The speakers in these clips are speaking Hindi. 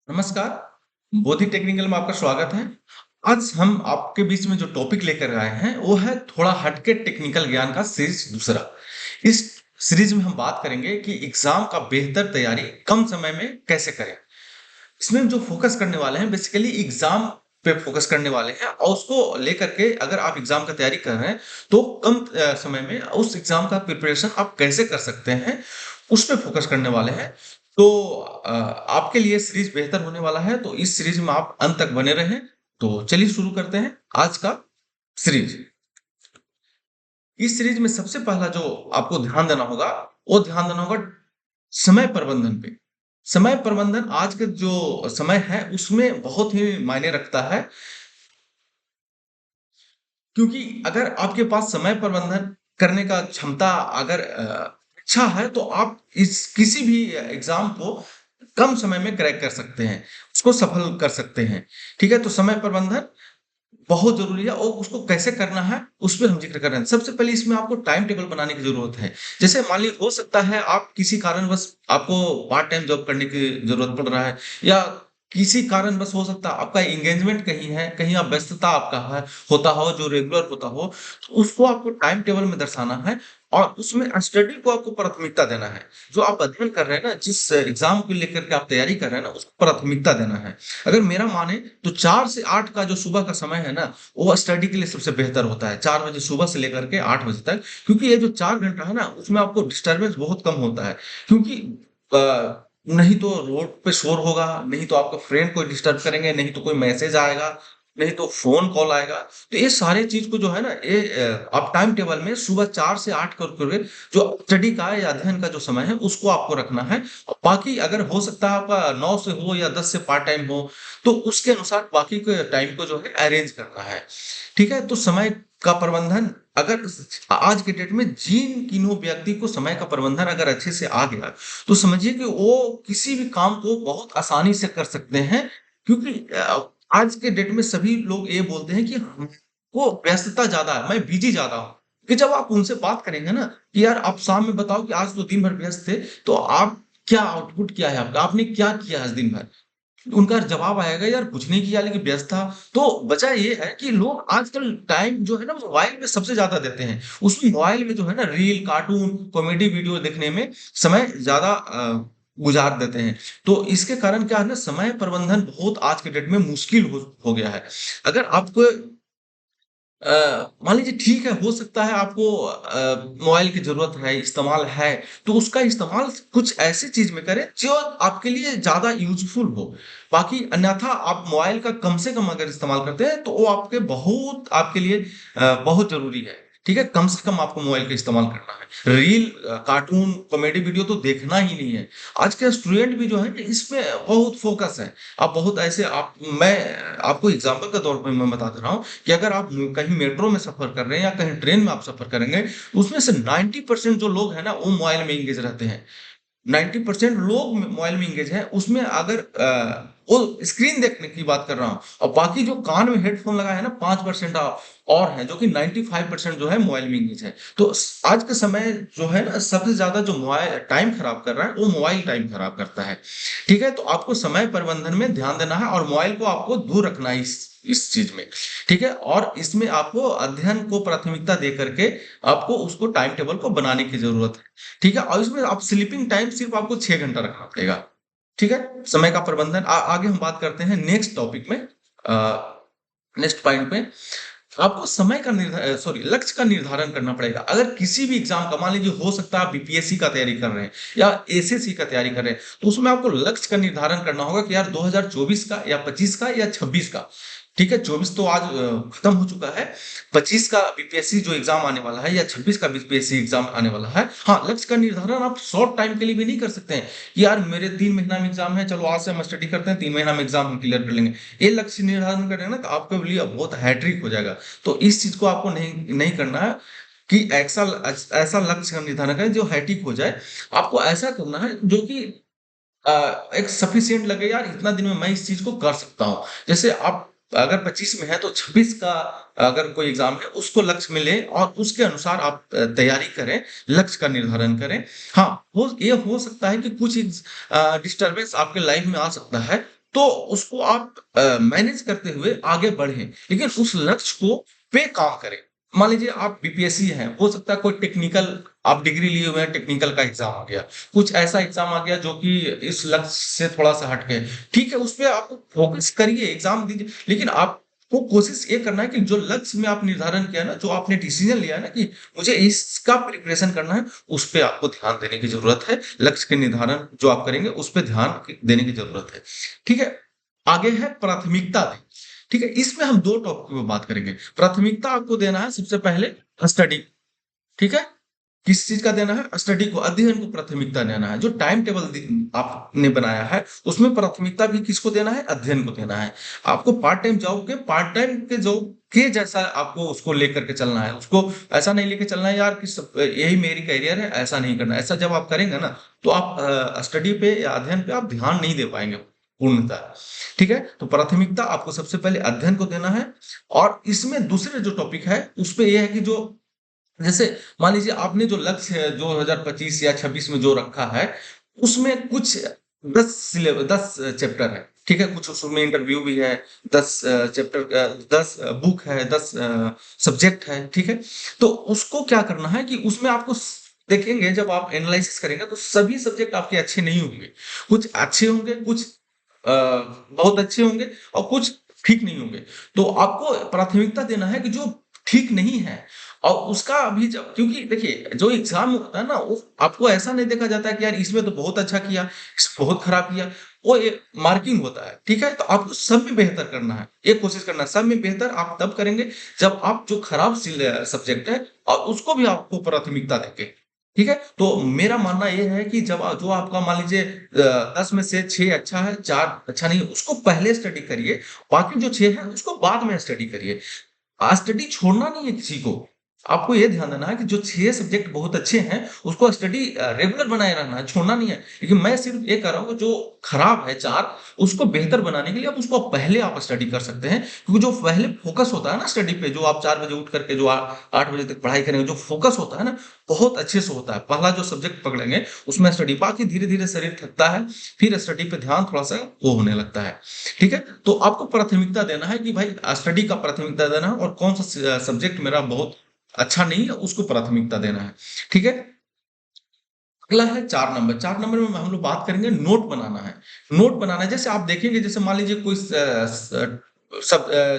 नमस्कार, बोधि टेक्निकल में आपका स्वागत है। आज हम आपके बीच में जो टॉपिक लेकर आए हैं, वो है थोड़ा हटके टेक्निकल ज्ञान का सीरीज दूसरा। इस सीरीज में हम बात करेंगे कि एग्जाम का बेहतर तैयारी कम समय में कैसे करें। इसमें हम जो फोकस करने वाले हैं बेसिकली एग्जाम पे फोकस करने वाले हैं और उसको लेकर के अगर आप एग्जाम का तैयारी कर रहे हैं तो कम समय में उस एग्जाम का प्रिपरेशन आप कैसे कर सकते हैं उस पे फोकस करने वाले हैं। तो आपके लिए सीरीज बेहतर होने वाला है, तो इस सीरीज में आप अंत तक बने रहें। तो चलिए शुरू करते हैं आज का सीरीज। इस सीरीज में सबसे पहला जो आपको ध्यान देना होगा, वो ध्यान देना होगा समय प्रबंधन पे। समय प्रबंधन आज का जो समय है उसमें बहुत ही मायने रखता है, क्योंकि अगर आपके पास समय प्रबंधन करने का क्षमता अगर अच्छा है तो आप इस किसी भी एग्जाम को कम समय में क्रैक कर सकते हैं, उसको सफल कर सकते हैं। ठीक है, तो समय प्रबंधन बहुत ज़रूरी है और उसको कैसे करना है, उस पे हम ज़िक्र कर रहे हैं। सबसे पहले इसमें आपको टाइम टेबल बनाने की ज़रूरत है। जैसे मान लीजिए हो सकता है आप किसी कारणवश आपको पार्ट टाइम जॉब करने की ज़रूरत पड़ रहा है, या किसी कारणवश हो सकता है आपका एंगेजमेंट कहीं है, कहीं आप व्यस्तता आपका है होता हो जो रेगुलर होता हो, तो उसको आपको टाइम टेबल में दर्शाना है और उसमें स्टडी को आपको प्राथमिकता देना है। जो आप अध्ययन कर रहे हैं ना, जिस एग्ज़ाम को लेकर के आप तैयारी कर रहे हैं ना, उसको प्राथमिकता देना है। अगर मेरा माने तो 4 से 8 का जो सुबह का समय है ना, वो स्टडी के लिए सबसे बेहतर होता है। 4 बजे सुबह से लेकर के 8 बजे तक, क्योंकि ये जो 4 घंटा है ना, उसमें आपको डिस्टर्बेंस बहुत कम होता है। क्योंकि नहीं तो रोड पे शोर होगा, नहीं तो आपका फ्रेंड कोई डिस्टर्ब करेंगे, नहीं तो कोई मैसेज आएगा, नहीं तो फ़ोन कॉल आएगा। तो ये सारे चीज़ को जो है ना, ये आप टाइम टेबल में सुबह 4 से 8 कर करके जो स्टडी का या अध्ययन का जो समय है, उसको आपको रखना है। और बाकी अगर हो सकता है आपका 9 से हो या 10 से पार्ट टाइम हो, तो उसके अनुसार बाकी के टाइम को जो है अरेंज करना है। ठीक है? तो समय का प्रबंधन अगर आज के डेट में जिन किन्हीं व्यक्ति को समय का प्रबंधन अगर अच्छे से आ गया, तो समझिए कि वो किसी भी काम को बहुत आसानी से कर सकते हैं। क्योंकि आज के डेट में सभी लोग ये बोलते हैं कि हमको व्यस्तता ज़्यादा है, मैं बिज़ी ज़्यादा हूँ। कि जब आप उनसे बात करेंगे ना कि यार आप शाम में बताओ कि आज तो दिन भर व्यस्त थे, तो आप क्या आउटपुट क्या है आपका? आपने क्या किया आज दिन भर? उनका जवाब आएगा यार कुछ नहीं किया लेकिन व्यस्त था। तो वजह ये है कि लोग आजकल टाइम जो है ना मोबाइल में सबसे ज़्यादा देते हैं। उसमें मोबाइल में जो है ना रील, कार्टून, कॉमेडी वीडियो देखने में समय ज़्यादा गुज़ार देते हैं। तो इसके कारण क्या है ना, समय प्रबंधन बहुत आज के डेट में मुश्किल हो गया है। अगर आपको मान लीजिए ठीक है, हो सकता है आपको मोबाइल की ज़रूरत है, इस्तेमाल है, तो उसका इस्तेमाल कुछ ऐसी चीज़ में करें जो आपके लिए ज़्यादा यूज़फुल हो। बाकी अन्यथा आप मोबाइल का कम से कम अगर इस्तेमाल करते हैं, तो वो आपके लिए बहुत ज़रूरी है। ठीक है? कम से कम आपको मोबाइल का इस्तेमाल करना है। रील, कार्टून, कॉमेडी वीडियो तो देखना ही नहीं है। आज के स्टूडेंट भी जो है इसमें बहुत फ़ोकस है। आप बहुत ऐसे आप मैं आपको एग्ज़ाम्पल के तौर पे मैं बता दे रहा हूँ कि अगर आप कहीं मेट्रो में सफ़र कर रहे हैं या कहीं ट्रेन में आप सफ़र करेंगे, उसमें से 90% जो लोग हैं ना, वो मोबाइल में एंगेज रहते हैं। 90% लोग मोबाइल में एंगेज हैं, उसमें अगर वो स्क्रीन देखने की बात कर रहा हूँ और बाकी जो कान में हेडफ़ोन लगाए हैं ना 5% और हैं, जो कि 95% जो है मोबाइल में एंगेज है। तो आज के समय जो है ना, सबसे ज़्यादा जो मोबाइल टाइम खराब कर रहा है, वो मोबाइल टाइम खराब करता है। ठीक है? तो आपको समय प्रबंधन में ध्यान देना है और मोबाइल को आपको दूर रखना है इस चीज़ में। ठीक है? और इसमें आपको अध्ययन को प्राथमिकता दे करके आपको उसको टाइम टेबल को बनाने की ज़रूरत है। ठीक है? और इसमें आप स्लीपिंग टाइम सिर्फ़ आपको 6 घंटा रखना पड़ेगा। ठीक है? समय का प्रबंधन आगे हम बात करते हैं नेक्स्ट टॉपिक में, नेक्स्ट पॉइंट पे। आपको समय का लक्ष्य का निर्धारण करना पड़ेगा। अगर किसी भी एग्ज़ाम का मान लीजिए हो सकता है आप बीपीएससी का तैयारी कर रहे हैं या एसएससी का तैयारी कर रहे हैं, तो उसमें आपको लक्ष्य का निर्धारण करना होगा कि यार 2024 का या 25 का या 26 का। ठीक है? 24 तो आज खत्म हो चुका है। 25 का बीपीएससी जो एग्ज़ाम आने वाला है या 26 का बीपीएससी एग्ज़ाम आने वाला है। हाँ, लक्ष्य का निर्धारण आप शॉर्ट टाइम के लिए भी नहीं कर सकते हैं। कि यार मेरे 3 महीना में एग्ज़ाम है, चलो आज से हम स्टडी करते हैं, 3 महीना में एग्ज़ाम हम क्लियर कर लेंगे। ये लक्ष्य निर्धारण करेंगे ना तो आपके लिए बहुत हैट्रिक हो जाएगा। तो इस चीज़ को आपको नहीं नहीं करना है कि ऐसा लक्ष्य का निर्धारण करें जो हैट्रिक हो जाए। आपको ऐसा करना है जो कि एक सफिशिएंट लगे, यार इतना दिन में मैं इस चीज़ को कर सकता हूँ। जैसे आप अगर 25 में है तो 26 का अगर कोई एग्ज़ाम है उसको लक्ष्य में लें और उसके अनुसार आप तैयारी करें, लक्ष्य का निर्धारण करें। हाँ, ये हो सकता है कि कुछ डिस्टर्बेंस आपके लाइफ में आ सकता है, तो उसको आप मैनेज करते हुए आगे बढ़ें, लेकिन उस लक्ष्य को पे काम करें। मान लीजिए आप बीपीएससी हैं, हो सकता है कोई टेक्निकल आप डिग्री लिए हुए हैं, टेक्निकल का एग्ज़ाम आ गया, कुछ ऐसा एग्ज़ाम आ गया जो कि इस लक्ष्य से थोड़ा-सा हट के, ठीक है, उस पे आप फ़ोकस करिए, एग्ज़ाम दीजिए, लेकिन आपको कोशिश ये करना है कि जो लक्ष्य में आप निर्धारण किया है ना, जो आपने डिसीज़न लिया है ना कि मुझे इसका प्रिपरेशन करना है, उस पे आपको ध्यान देने की ज़रूरत है। लक्ष्य के निर्धारण जो आप करेंगे, उस पे ध्यान देने की ज़रूरत है। ठीक है? आगे है प्राथमिकता दें। ठीक है? इसमें हम 2 टॉपिक पे बात करेंगे। प्राथमिकता आपको देना है सबसे पहले स्टडी, ठीक है? किस चीज़ का देना है? स्टडी को, अध्ययन को प्राथमिकता देना है। जो टाइम टेबल आपने बनाया है, उसमें प्राथमिकता भी किसको देना है? अध्ययन को देना है। आपको पार्ट टाइम जॉब के पार्ट टाइम के जॉब के जैसा आपको उसको लेकर के चलना है। उसको ऐसा नहीं लेके चलना है यार कि यही मेरी करियर है, ऐसा नहीं करना है। ऐसा जब आप करेंगे ना, तो आप स्टडी पे या अध्ययन पे आप ध्यान नहीं दे पाएँगे पूर्णतः। ठीक है? तो प्राथमिकता आपको सबसे पहले अध्ययन को देना है, और इसमें दूसरे जो टॉपिक है, उसपे ये है कि जो जैसे मान लीजिए आपने जो लक्ष्य है 2025 या 26 में जो रखा है, उसमें कुछ 10 चैप्टर है, ठीक है? कुछ उसमें इंटरव्यू भी है, 10 चैप्टर 10 बुक है, 10 सब्जेक्ट है, ठीक है? तो उसको क्या करना है कि उसमें आपको देखेंगे जब आप एनालिसिस करेंगे तो सभी सब्जेक्ट आपके अच्छे नहीं होंगे। कुछ अच्छे होंगे, कुछ बहुत अच्छे होंगे और कुछ ठीक नहीं होंगे। तो आपको प्राथमिकता देना है कि जो ठीक नहीं है, और उसका अभी जब, क्योंकि देखिए जो एग्ज़ाम होता है ना, वो आपको ऐसा नहीं देखा जाता है कि यार इसमें तो बहुत अच्छा किया, इसमें बहुत खराब किया। वो एक मार्किंग होता है, ठीक है? तो आपको सब में बेहतर करना है। एक कोशिश करना है, सब में बेहतर आप तब करेंगे जब आप जो खराब सब्जेक्ट है और उसको भी आपको प्राथमिकता देंगे। ठीक है? तो मेरा मानना ये है कि जब जो आपका मान लीजिए 10 में से 6 अच्छा है, 4 अच्छा नहीं है, उसको पहले स्टडी करिए, बाकी जो 6 है उसको बाद में स्टडी करिए। स्टडी छोड़ना नहीं है किसी को। आपको ये ध्यान देना है कि जो 6 सब्जेक्ट बहुत अच्छे हैं, उसको स्टडी रेगुलर बनाए रहना है, छोड़ना नहीं है। लेकिन मैं सिर्फ़ ये कह रहा हूँ कि जो खराब है 4, उसको बेहतर बनाने के लिए आप उसको पहले आप स्टडी कर सकते हैं। क्योंकि जो पहले फ़ोकस होता है ना स्टडी पे, जो आप 4 बजे उठ कर के जो 8 बजे तक पढ़ाई करेंगे, जो फ़ोकस होता है ना, बहुत अच्छे से होता है। पहला जो सब्जेक्ट पकड़ेंगे, उसमें स्टडी, बाकी धीरे-धीरे शरीर थकता है, फिर स्टडी पे ध्यान थोड़ा-सा वो होने लगता है। ठीक है? तो आपको प्राथमिकता देना है कि भाई स्टडी का प्राथमिकता देना है, और कौन-सा सब्जेक्ट मेरा बहुत अच्छा नहीं है, उसको प्राथमिकता देना है। ठीक है? अगला है 4 नंबर। 4 नंबर में हम लोग बात करेंगे नोट बनाना है। नोट बनाना है, जैसे आप देखेंगे, जैसे मान लीजिए कोई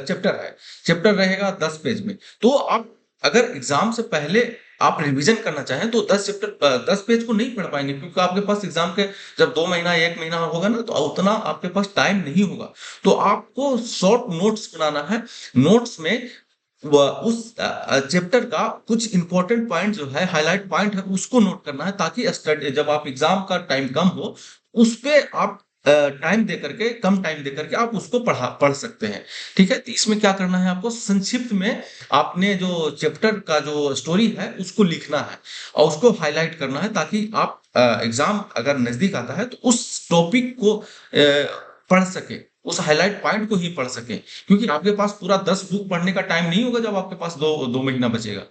चैप्टर है, चैप्टर रहेगा 10 पेज में, तो आप अगर एग्ज़ाम से पहले आप रिवीज़न करना चाहें तो 10 पेज को नहीं पढ़ पाएँगे, क्योंकि आपके पास एग्ज़ाम के जब 2 महीना, 1 महीना होगा ना, तो उतना आपके पास टाइम नहीं होगा। तो आपको शॉर्ट नोट्स बनाना है। नोट्स में व उस चैप्टर का कुछ इम्पोर्टेंट पॉइंट जो है, हाइलाइट पॉइंट है, उसको नोट करना है, ताकि जब आप एग्ज़ाम का टाइम कम हो, उस पे आप टाइम दे करके, कम टाइम दे करके आप उसको पढ़ सकते हैं। ठीक है? तो इसमें क्या करना है आपको, संक्षिप्त में आपने जो चैप्टर का जो स्टोरी है, उसको लिखना है और उसको हाइलाइट करना है, ताकि आप एग्ज़ाम अगर नज़दीक आता है, तो उस टॉपिक को पढ़ सकें, उस हाइलाइट पॉइंट को ही पढ़ सकें। क्योंकि आपके पास पूरा 10 बुक पढ़ने का टाइम नहीं होगा जब आपके पास 2 महीना बचेगा।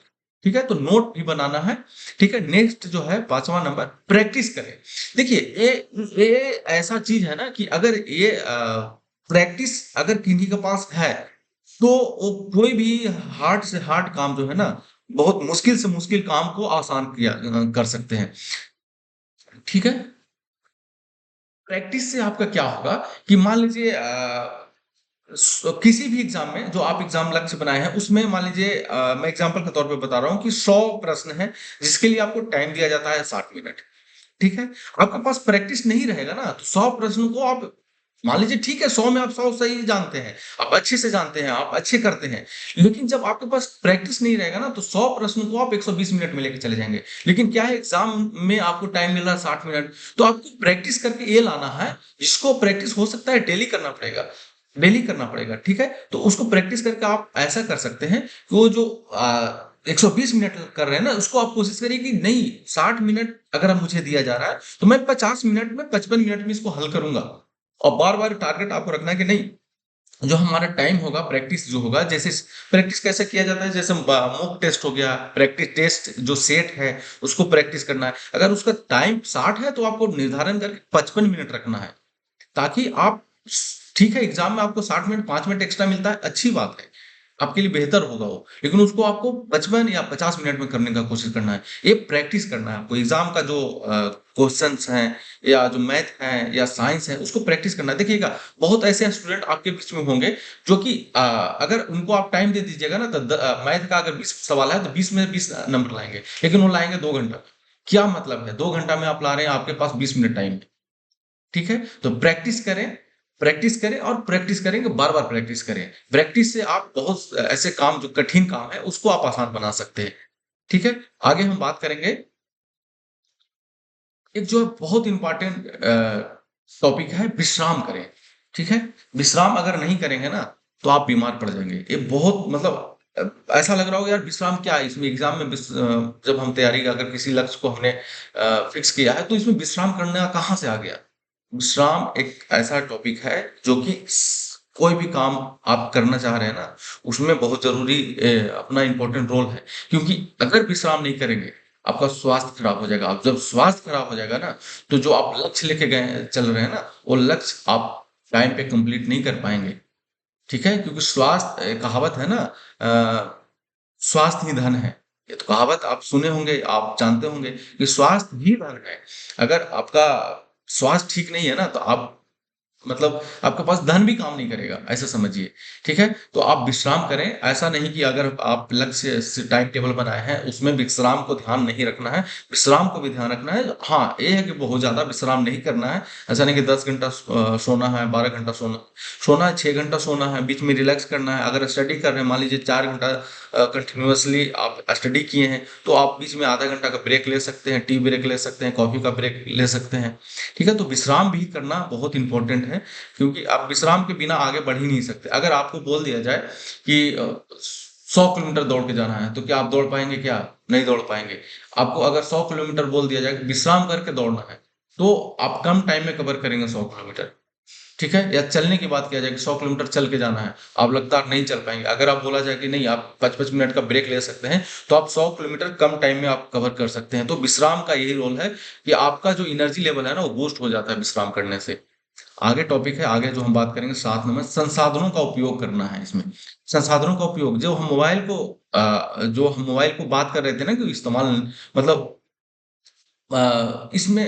ठीक है? तो नोट भी बनाना है। ठीक है? नेक्स्ट जो है 5वाँ नंबर, प्रैक्टिस करें। देखिए ये ऐसा चीज़ है ना कि अगर ये प्रैक्टिस अगर किन्हीं के पास है, तो वो कोई भी हार्ड से हार्ड काम जो है ना, बहुत मुश्किल से मुश्किल काम को आसान कर सकते हैं। ठीक है? प्रैक्टिस से आपका क्या होगा कि मान लीजिए किसी भी एग्जाम में जो आप एग्जाम लक्ष्य बनाए हैं, उसमें मान लीजिए मैं एग्जांपल के तौर पे बता रहा हूँ कि 100 प्रश्न है, जिसके लिए आपको टाइम दिया जाता है 60 मिनट। ठीक है? आपके पास प्रैक्टिस नहीं रहेगा ना, तो 100 प्रश्नों को आप मान लीजिए, ठीक है, 100 में आप 100 सही जानते हैं, आप अच्छे से जानते हैं, आप अच्छे करते हैं। लेकिन जब आपके पास प्रैक्टिस नहीं रहेगा ना, तो 100 प्रश्नों को आप 120 मिनट में लेके चले जाएँगे। लेकिन क्या है, एग्ज़ाम में आपको टाइम मिल रहा है 60 मिनट, तो आपको प्रैक्टिस करके ये लाना है, जिसको प्रैक्टिस हो सकता है डेली करना पड़ेगा। डेली करना पड़ेगा, ठीक है? तो उसको प्रैक्टिस करके आप ऐसा कर सकते हैं कि वो जो 120 मिनट कर रहे हैं ना, उसको आप कोशिश करिए कि नहीं, 60 मिनट अगर अब मुझे दिया जा रहा है, तो मैं 50 मिनट में, 55 मिनट में इसको हल करूँगा। और बार-बार टारगेट आपको रखना है कि नहीं, जो हमारा टाइम होगा, प्रैक्टिस जो होगा, जैसे प्रैक्टिस कैसे किया जाता है, जैसे मॉक टेस्ट हो गया, प्रैक्टिस टेस्ट जो सेट है, उसको प्रैक्टिस करना है। अगर उसका टाइम 60 है, तो आपको निर्धारण करके 55 मिनट रखना है, ताकि आप ठीक है, एग्ज़ाम में आपको 60 मिनट, 5 मिनट एक्स्ट्रा मिलता है, अच्छी बात है। आपके लिए बेहतर होगा वो, लेकिन उसको आपको 55 या 50 मिनट में करने का कोशिश करना है। ये प्रैक्टिस करना है आपको, एग्ज़ाम का जो क्वेश्चन्स हैं या जो मैथ है या साइंस है, उसको प्रैक्टिस करना है। देखिएगा, बहुत ऐसे स्टूडेंट आपके बीच में होंगे जो कि अगर उनको आप टाइम दे दीजिएगा ना, तो मैथ का अगर 20 सवाल है, तो 20 में 20 नंबर लाएँगे, लेकिन वो लाएँगे 2 घंटा। क्या मतलब है? 2 घंटा में आप ला रहे हैं, आपके पास 20 मिनट टाइम है। ठीक है? तो प्रैक्टिस करें और प्रैक्टिस करेंगे, बार-बार प्रैक्टिस करें। प्रैक्टिस से आप बहुत ऐसे काम जो कठिन काम है, उसको आप आसान बना सकते हैं। ठीक है? आगे हम बात करेंगे, एक जो बहुत इम्पोर्टेंट टॉपिक है, विश्राम करें। ठीक है? विश्राम अगर नहीं करेंगे ना, तो आप बीमार पड़ जाएँगे। ये बहुत मतलब ऐसा लग रहा होगा यार विश्राम क्या है इसमें, एग्ज़ाम में जब हम तैयारी अगर किसी लक्ष्य को हमने फिक्स किया है, तो इसमें विश्राम करना कहाँ से आ गया? विश्राम एक ऐसा टॉपिक है जो कि कोई भी काम आप करना चाह रहे हैं ना, उसमें बहुत ज़रूरी अपना इम्पोर्टेंट रोल है। क्योंकि अगर विश्राम नहीं करेंगे, आपका स्वास्थ्य खराब हो जाएगा। आप जब स्वास्थ्य खराब हो जाएगा ना, तो जो आप लक्ष्य लेके गए चल रहे हैं ना, वो लक्ष्य आप टाइम पे कंप्लीट नहीं कर पाएँगे। ठीक है? क्योंकि स्वास्थ्य कहावत है ना, स्वास्थ्य ही धन है। ये तो कहावत आप सुने होंगे, आप जानते होंगे कि स्वास्थ्य ही धन है। अगर आपका स्वास्थ्य ठीक नहीं है ना, तो आप मतलब आपके पास धन भी काम नहीं करेगा, ऐसा समझिए, ठीक है? तो आप विश्राम करें, ऐसा नहीं कि अगर आप लक्ष्य से टाइम टेबल बनाए हैं, उसमें विश्राम को ध्यान नहीं रखना है, विश्राम को भी ध्यान रखना है। हाँ, ये है कि बहुत ज़्यादा विश्राम नहीं करना है, ऐसा नहीं कि 10 घंटा सोना है, 12 घंटा सोना सोना है, 6 घंटा सोना है, बीच में रिलैक्स करना है। अगर स्टडी कर रहे हैं, मान लीजिए 4 घंटा कंटिन्यूअसली आप स्टडी किए हैं, तो आप बीच में आधा घंटा का ब्रेक ले सकते हैं, टी ब्रेक ले सकते हैं, कॉफ़ी का ब्रेक ले सकते हैं। ठीक है? तो विश्राम भी करना बहुत इम्पोर्टेंट है, क्योंकि आप विश्राम के बिना आगे बढ़ ही नहीं सकते। अगर आपको बोल दिया जाए कि 100 किलोमीटर दौड़ के जाना है, तो क्या आप दौड़ पाएँगे क्या? नहीं दौड़ पाएँगे। आपको अगर 100 किलोमीटर बोल दिया जाए कि विश्राम करके दौड़ना है, तो आप कम टाइम में कवर करेंगे 100 किलोमीटर। ठीक है? या चलने की बात किया जाए कि 100 किलोमीटर चल के जाना है, आप लगातार नहीं चल पाएँगे। अगर आप बोला जाए कि नहीं आप 5-5 मिनट का ब्रेक ले सकते हैं, तो आप 100 किलोमीटर कम टाइम में आप कवर कर सकते हैं। तो विश्राम का यही रोल है कि आपका जो एनर्जी लेवल है ना, वो बूस्ट हो जाता है विश्राम करने से। आगे टॉपिक है, आगे जो हम बात करेंगे 7 नंबर, संसाधनों का उपयोग करना है इसमें। संसाधनों का उपयोग, जो हम मोबाइल को बात कर रहे थे ना कि इस्तेमाल मतलब इसमें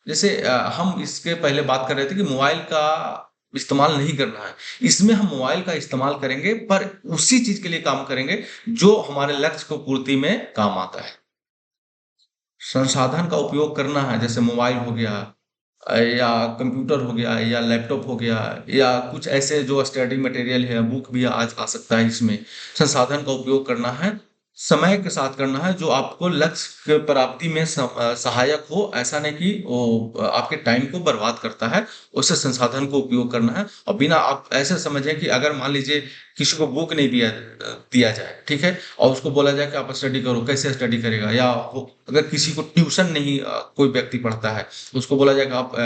जैसे हम इसके पहले बात कर रहे थे कि मोबाइल का इस्तेमाल नहीं करना है। इसमें हम मोबाइल का इस्तेमाल करेंगे, पर उसी चीज़ के लिए काम करेंगे, जो हमारे लक्ष्य को पूर्ति में काम आता है। संसाधन का उपयोग करना है, जैसे मोबाइल हो गया, या कंप्यूटर हो गया या लैपटॉप हो गया, या कुछ ऐसे जो स्टडी मटेरियल है, बुक भी आज आ सकता है इसमें। संसाधन का उपयोग करना है, समय के साथ करना है, जो आपको लक्ष्य के प्राप्ति में सहायक हो, ऐसा नहीं कि वो आपके टाइम को बर्बाद करता है, उस संसाधन को उपयोग करना है। और बिना आप ऐसे समझें कि अगर मान लीजिए किसी को बुक नहीं दिया जाए, ठीक है? और उसको बोला जाए कि आप स्टडी करो, कैसे स्टडी करेगा? या वो अगर किसी को ट्यूशन नहीं कोई व्यक्ति पढ़ता है, उसको बोला जाए कि आप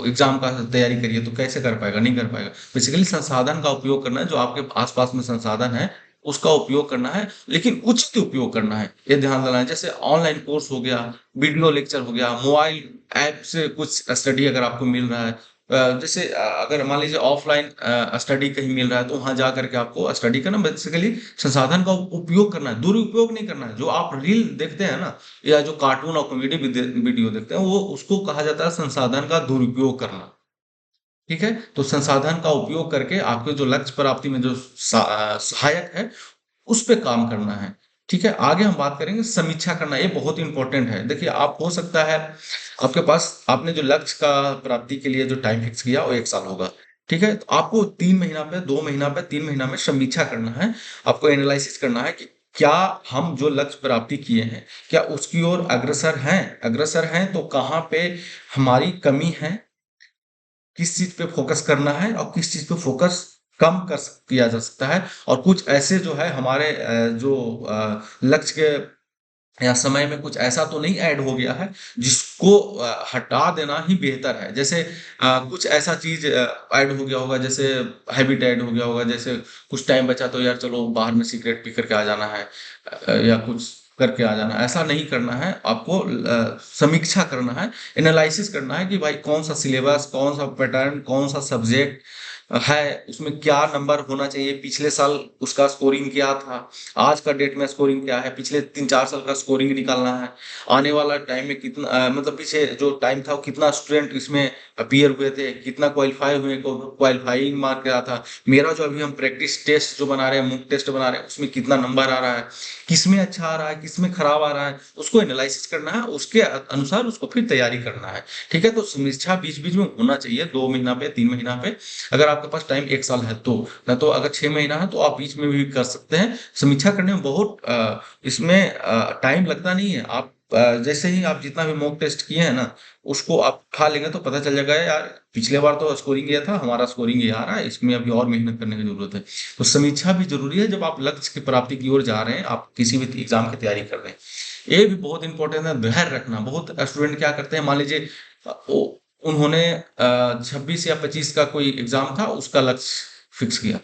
एग्ज़ाम का तैयारी करिए, तो कैसे कर पाएगा? नहीं कर पाएगा। बेसिकली संसाधन का उपयोग करना है, जो आपके आस-पास में संसाधन है, उसका उपयोग करना है, लेकिन उचित उपयोग करना है, ये ध्यान देना है। जैसे ऑनलाइन कोर्स हो गया, वीडियो लेक्चर हो गया, मोबाइल ऐप से कुछ स्टडी अगर आपको मिल रहा है, जैसे अगर मान लीजिए ऑफ़लाइन स्टडी कहीं मिल रहा है, तो वहाँ जा कर के आपको स्टडी करना, बेसिकली संसाधन का उपयोग करना है, दुरुपयोग नहीं करना है। जो आप रील देखते हैं ना, या जो कार्टून और कॉमेडी वीडियो देखते हैं, वो उसको कहा जाता है संसाधन का दुरुपयोग करना। ठीक है? तो संसाधन का उपयोग करके आपके जो लक्ष्य प्राप्ति में जो सहायक है, उस पे काम करना है। ठीक है? आगे हम बात करेंगे समीक्षा करना, ये बहुत इम्पोर्टेंट है। देखिए, आप हो सकता है आपके पास आपने जो लक्ष्य का प्राप्ति के लिए जो टाइम फिक्स किया, वो 1 साल होगा। ठीक है? तो आपको 3 महीना पे, 2 महीना पे, 3 महीना में समीक्षा करना है। आपको एनालिसिस करना है कि क्या हम जो लक्ष्य प्राप्ति किए हैं, क्या उसकी ओर अग्रसर हैं? अग्रसर हैं तो कहाँ पे हमारी कमी है? किस चीज़ पे फ़ोकस करना है और किस चीज़ पे फ़ोकस कम किया जा सकता है, और कुछ ऐसे जो है हमारे लक्ष्य के या समय में कुछ ऐसा तो नहीं ऐड हो गया है जिसको हटा देना ही बेहतर है। जैसे कुछ ऐसा चीज़ ऐड हो गया होगा, जैसे हैबिट ऐड हो गया होगा, जैसे कुछ टाइम बचा तो यार चलो बाहर में सिगरेट पी कर के आ जाना है, या कुछ करके आ जाना, ऐसा नहीं करना है। आपको समीक्षा करना है, एनालिसिस करना है कि भाई कौन-सा सिलेबस, कौन-सा पैटर्न, कौन-सा सब्जेक्ट है, उसमें क्या नंबर होना चाहिए, पिछले साल उसका स्कोरिंग क्या था, आज का डेट में स्कोरिंग क्या है, पिछले 3-4 साल का स्कोरिंग निकालना है, आने वाला टाइम में कितना मतलब पीछे जो टाइम था वो कितना स्टूडेंट इसमें अपीयर हुए थे, कितना क्वालीफाई हुए, क्वालीफाइंग मार्क क्या था, मेरा जो अभी हम प्रैक्टिस टेस्ट जो बना रहे हैं, मॉक टेस्ट बना रहे हैं, उसमें कितना नंबर आ रहा है, किसमें अच्छा आ रहा है, किसमें खराब आ रहा है, उसको एनालिसिस करना है, उसके अनुसार उसको फिर तैयारी करना है। ठीक है? तो समीक्षा बीच-बीच में होना चाहिए, 2 महीना पे, 3 महीना पे, अगर आपके पास टाइम 1 साल है तो। नहीं तो अगर 6 महीना है तो आप बीच में भी कर सकते हैं। समीक्षा करने में बहुत इसमें टाइम लगता नहीं है। आप जैसे ही आप जितना भी मॉक टेस्ट किए हैं ना, उसको आप उठा लेंगे तो पता चल जाएगा यार पिछले बार तो स्कोरिंग ये था, हमारा स्कोरिंग ये आ रहा है, इसमें अभी और मेहनत करने की ज़रूरत है। तो समीक्षा भी ज़रूरी है जब आप लक्ष्य की प्राप्ति की ओर जा रहे हैं, आप किसी भी एग्ज़ाम की तैयारी कर रहे हैं। ये भी बहुत इम्पोर्टेंट है, धैर्य रखना। बहुत स्टूडेंट क्या करते हैं, मान लीजिए उन्होंने 26 या 25 का कोई एग्ज़ाम था, उसका लक्ष्य फिक्स किया।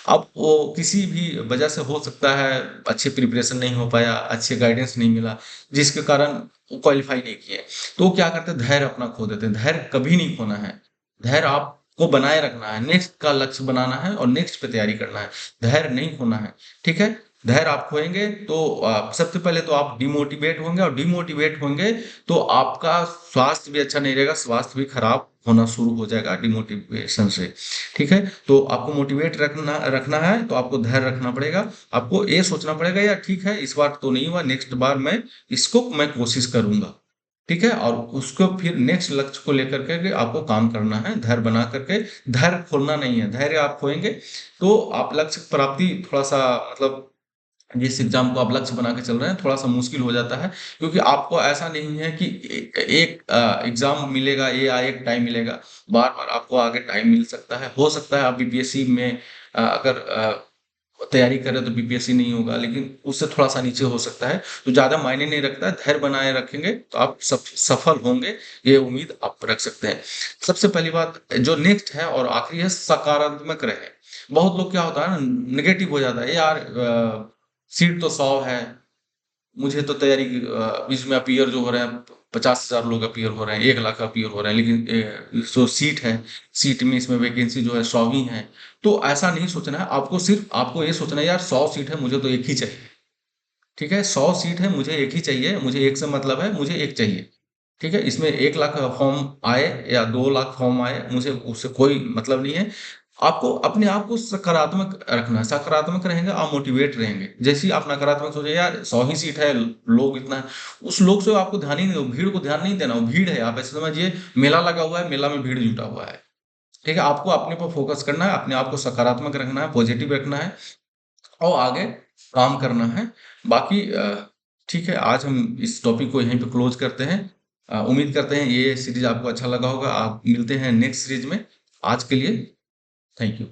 अब वो किसी भी वजह से हो सकता है अच्छे प्रिपरेशन नहीं हो पाया, अच्छे गाइडेंस नहीं मिला, जिसके कारण वो क्वालीफाई नहीं किए। तो वो क्या करते हैं, धैर्य अपना खो देते हैं। धैर्य कभी नहीं खोना है। धैर्य आपको बनाए रखना है, नेक्स्ट का लक्ष्य बनाना है और नेक्स्ट पे तैयारी करना है। धैर्य नहीं खोना है, ठीक है? धैर्य आप खोएँगे तो सबसे पहले तो आप डिमोटिवेट होंगे और डिमोटिवेट होंगे तो आपका स्वास्थ्य भी अच्छा नहीं रहेगा, स्वास्थ्य भी खराब होना शुरू हो जाएगा डिमोटिवेशन से, ठीक है? तो आपको मोटिवेट रखना रखना है तो आपको धैर्य रखना पड़ेगा। आपको ये सोचना पड़ेगा यार ठीक है, इस बार तो नहीं हुआ, नेक्स्ट बार मैं कोशिश करूँगा, ठीक है? और उसको फिर नेक्स्ट लक्ष्य को लेकर के आपको काम करना है, धैर्य बना करके। धैर्य खोलना नहीं है, धैर्य आप खोएँगे तो आप लक्ष्य की प्राप्ति थोड़ा-सा मतलब जिस एग्ज़ाम को आप लक्ष्य बना के चल रहे हैं, थोड़ा-सा मुश्किल हो जाता है, क्योंकि आपको ऐसा नहीं है कि एक एग्ज़ाम मिलेगा या एक टाइम मिलेगा, बार-बार आपको आगे टाइम मिल सकता है। हो सकता है आप बीपीएससी में अगर तैयारी करें तो बीपीएससी नहीं होगा, लेकिन उससे थोड़ा-सा नीचे हो सकता है, तो ज़्यादा मायने नहीं रखता है, धैर्य बनाए रखेंगे तो आप सफल होंगे, ये उम्मीद आप रख सकते हैं। सबसे पहली बात जो नेक्स्ट है और आखिरी है, सकारात्मक रहें। बहुत लोग क्या होता है ना, नेगेटिव हो जाता है, यार सीट तो 100 है, मुझे तो तैयारी की इसमें अपीयर जो हो रहे हैं 50,000 लोग अपीयर हो रहे हैं, 1 लाख अपीयर हो रहे हैं, लेकिन जो सीट है, सीट में इसमें वैकेंसी जो है 100 ही है। तो ऐसा नहीं सोचना है, आपको सिर्फ़ आपको ये सोचना है यार 100 सीट है, मुझे तो 1 ही चाहिए, ठीक है? 100 सीट है, मुझे 1 ही चाहिए, मुझे 1 से मतलब है, मुझे 1 चाहिए। ठीक है? इसमें 1 लाख फॉर्म आए या 2 लाख फॉर्म आए, मुझे उससे कोई मतलब नहीं है। आपको अपने आप को सकारात्मक रखना है, सकारात्मक रहेंगे, आप मोटिवेट रहेंगे। जैसे ही आप नकारात्मक सोचे यार 100 ही सीट है, लोग इतना है, उस लोग से आपको ध्यान ही नहीं दो, भीड़ को ध्यान नहीं देना, वो भीड़ है। आप ऐसे समझिए मेला लगा हुआ है, मेला में भीड़ जुटा हुआ है। ठीक है? आपको अपने पर फ़ोकस करना है, अपने आप को सकारात्मक रखना है, पॉज़िटिव रखना है और आगे काम करना है। बाकी ठीक है, आज हम इस टॉपिक को यहीं पे क्लोज़ करते हैं। उम्मीद करते हैं ये सीरीज़ आपको अच्छा लगा होगा। आप मिलते हैं नेक्स्ट सीरीज़ में। आज के लिए थैंक यू।